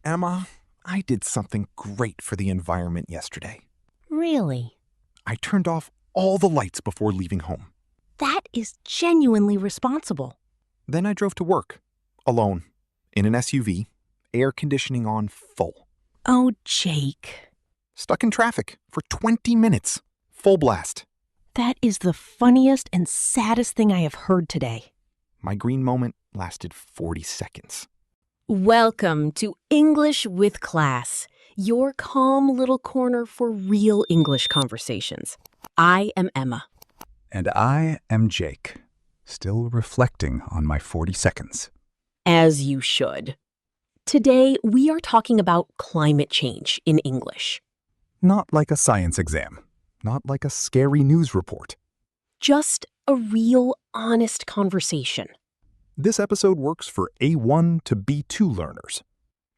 Emma, I did something great for the environment yesterday. Really? I turned off all the lights before leaving home. That is genuinely responsible. Then I drove to work, alone, in an SUV, air conditioning on full. Oh, Jake. Stuck in traffic for 20 minutes, full blast. That is the funniest and saddest thing I have heard today. My green moment lasted 40 seconds. Welcome to English with Class, your calm little corner for real English conversations. I am Emma. And I am Jake, still reflecting on my 40 seconds. As you should. Today, we are talking about climate change in English. Not like a science exam, not like a scary news report. Just a real, honest conversation. This episode works for A1 to B2 learners.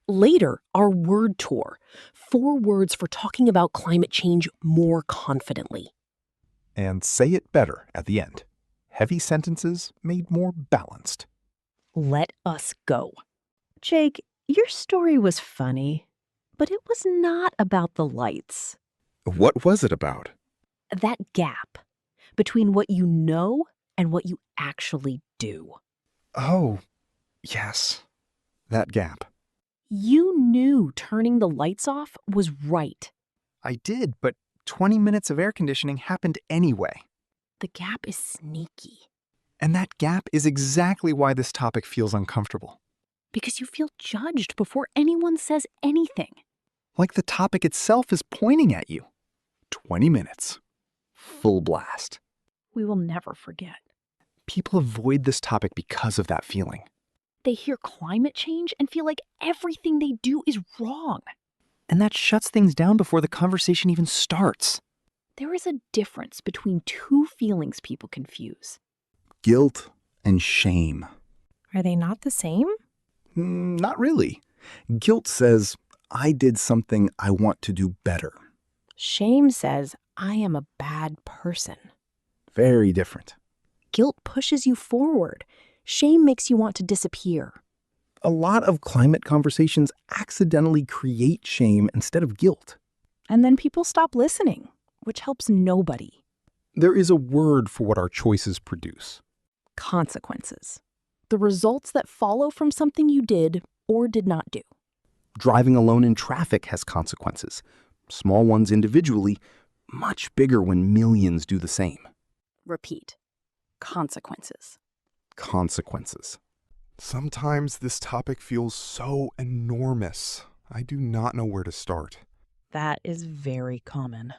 Later, our word tour, 4 words for talking about climate change more confidently. And say it better at the end. Heavy sentences made more balanced. Let us go. Jake, your story was funny, but it was not about the lights. What was it about? That gap between what you know and what you actually do. Oh, yes. That gap. You knew turning the lights off was right. I did, but 20 minutes of air conditioning happened anyway. The gap is sneaky. And that gap is exactly why this topic feels uncomfortable. Because you feel judged before anyone says anything. Like the topic itself is pointing at you. 20 minutes. Full blast. We will never forget. People avoid this topic because of that feeling. They hear climate change and feel like everything they do is wrong. And that shuts things down before the conversation even starts. There is a difference between 2 feelings people confuse. Guilt and shame. Are they not the same? Not really. Guilt says, I did something I want to do better. Shame says, I am a bad person. Very different. Guilt pushes you forward. Shame makes you want to disappear. A lot of climate conversations accidentally create shame instead of guilt. And then people stop listening, which helps nobody. There is a word for what our choices produce. Consequences. The results that follow from something you did or did not do. Driving alone in traffic has consequences. Small ones individually, much bigger when millions do the same. Repeat. Consequences. Consequences. Sometimes this topic feels so enormous. I do not know where to start. That is very common.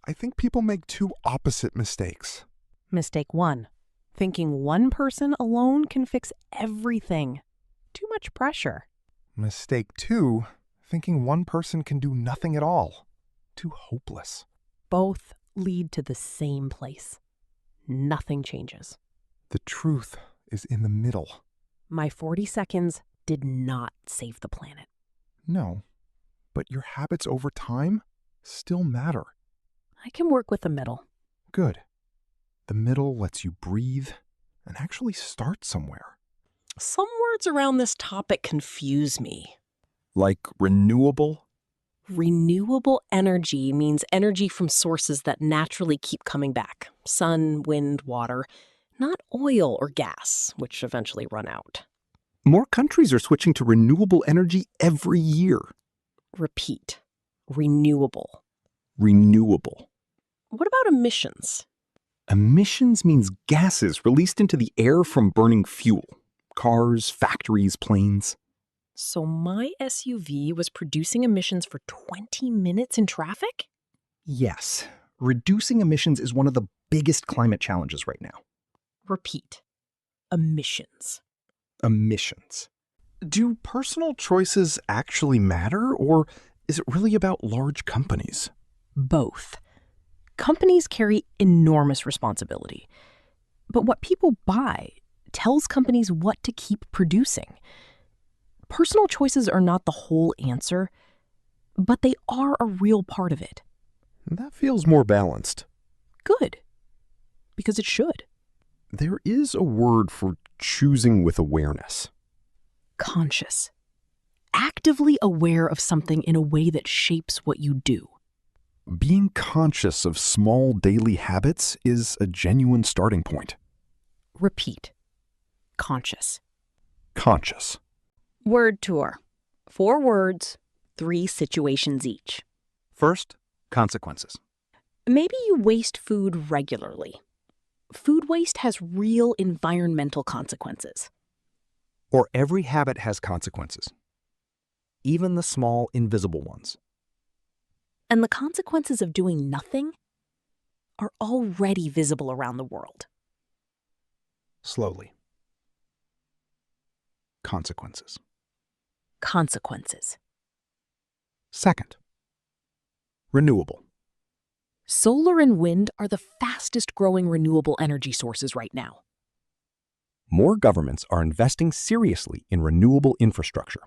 I think people make 2 opposite mistakes. Mistake 1. Thinking one person alone can fix everything. Too much pressure. Mistake 2, thinking one person can do nothing at all. Too hopeless. Both lead to the same place. Nothing changes. The truth is in the middle. My 40 seconds did not save the planet. No, but your habits over time still matter. I can work with the middle. Good. The middle lets you breathe and actually start somewhere. Some words around this topic confuse me. Like renewable? Renewable energy means energy from sources that naturally keep coming back. Sun, wind, water. Not oil or gas, which eventually run out. More countries are switching to renewable energy every year. Repeat. Renewable. Renewable. What about emissions? Emissions means gases released into the air from burning fuel. Cars, factories, planes. So my SUV was producing emissions for 20 minutes in traffic? Yes, reducing emissions is one of the biggest climate challenges right now. Repeat. Emissions. Emissions. Do personal choices actually matter, or is it really about large companies? Both. Companies carry enormous responsibility. But what people buy tells companies what to keep producing. Personal choices are not the whole answer, but they are a real part of it. That feels more balanced. Good. Because it should. There is a word for choosing with awareness. Conscious. actively aware of something in a way that shapes what you do. Being conscious of small daily habits is a genuine starting point. Repeat. Conscious. Conscious. Word tour. 4 words, 3 situations each. First, consequences. Maybe you waste food regularly. Food waste has real environmental consequences. Or every habit has consequences, even the small, invisible ones. And the consequences of doing nothing are already visible around the world. Slowly. Consequences. Consequences. Second, renewable. Solar and wind are the fastest growing renewable energy sources right now. More governments are investing seriously in renewable infrastructure.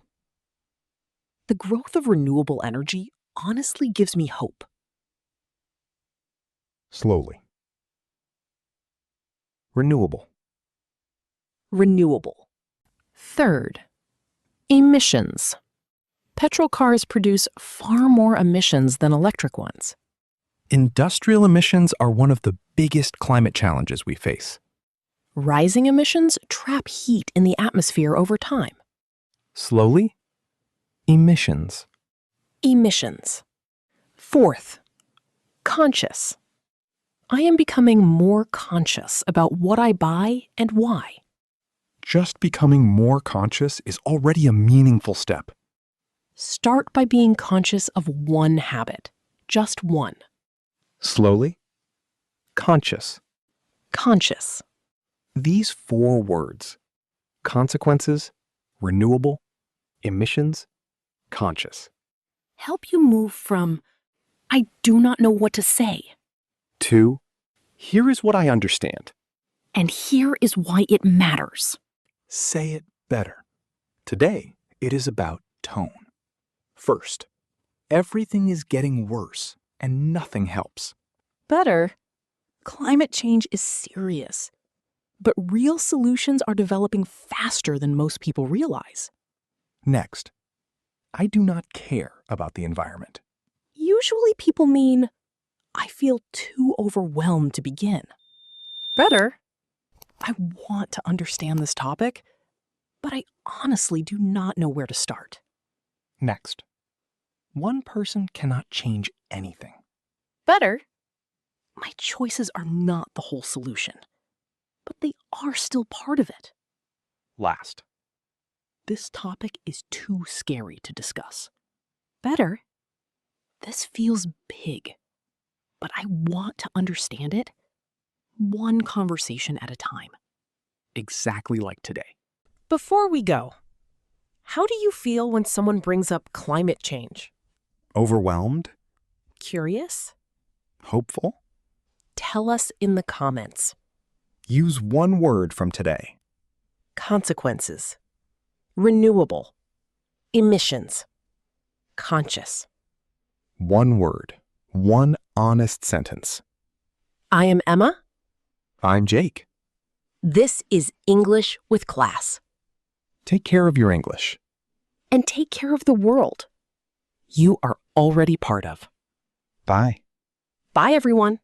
The growth of renewable energy honestly gives me hope. Slowly. Renewable. Renewable. Third, emissions. Petrol cars produce far more emissions than electric ones. Industrial emissions are one of the biggest climate challenges we face. Rising emissions trap heat in the atmosphere over time. Slowly, emissions. Emissions. Fourth, conscious. I am becoming more conscious about what I buy and why. Just becoming more conscious is already a meaningful step. Start by being conscious of one habit, just one. Slowly, conscious. Conscious. These 4 words, consequences, renewable, emissions, conscious, Help you move from, I do not know what to say, to, here is what I understand. and here is why it matters. Say it better. Today, it is about tone. First, everything is getting worse and nothing helps. Better. Climate change is serious, but real solutions are developing faster than most people realize. Next, I do not care about the environment. Usually people mean, I feel too overwhelmed to begin. Better. I want to understand this topic, but I honestly do not know where to start. Next, one person cannot change anything. Better. My choices are not the whole solution, but they are still part of it. Last, This topic is too scary to discuss. Better. This feels big, but I want to understand it one conversation at a time. Exactly like today. Before we go, how do you feel when someone brings up climate change? Overwhelmed? Curious? Hopeful? Tell us in the comments. Use one word from today. Consequences. Renewable. Emissions. Conscious. one word, one honest sentence. I am Emma. I'm Jake. This is English with Class. Take care of your English. And take care of the world you are already part of. Bye. Bye, everyone.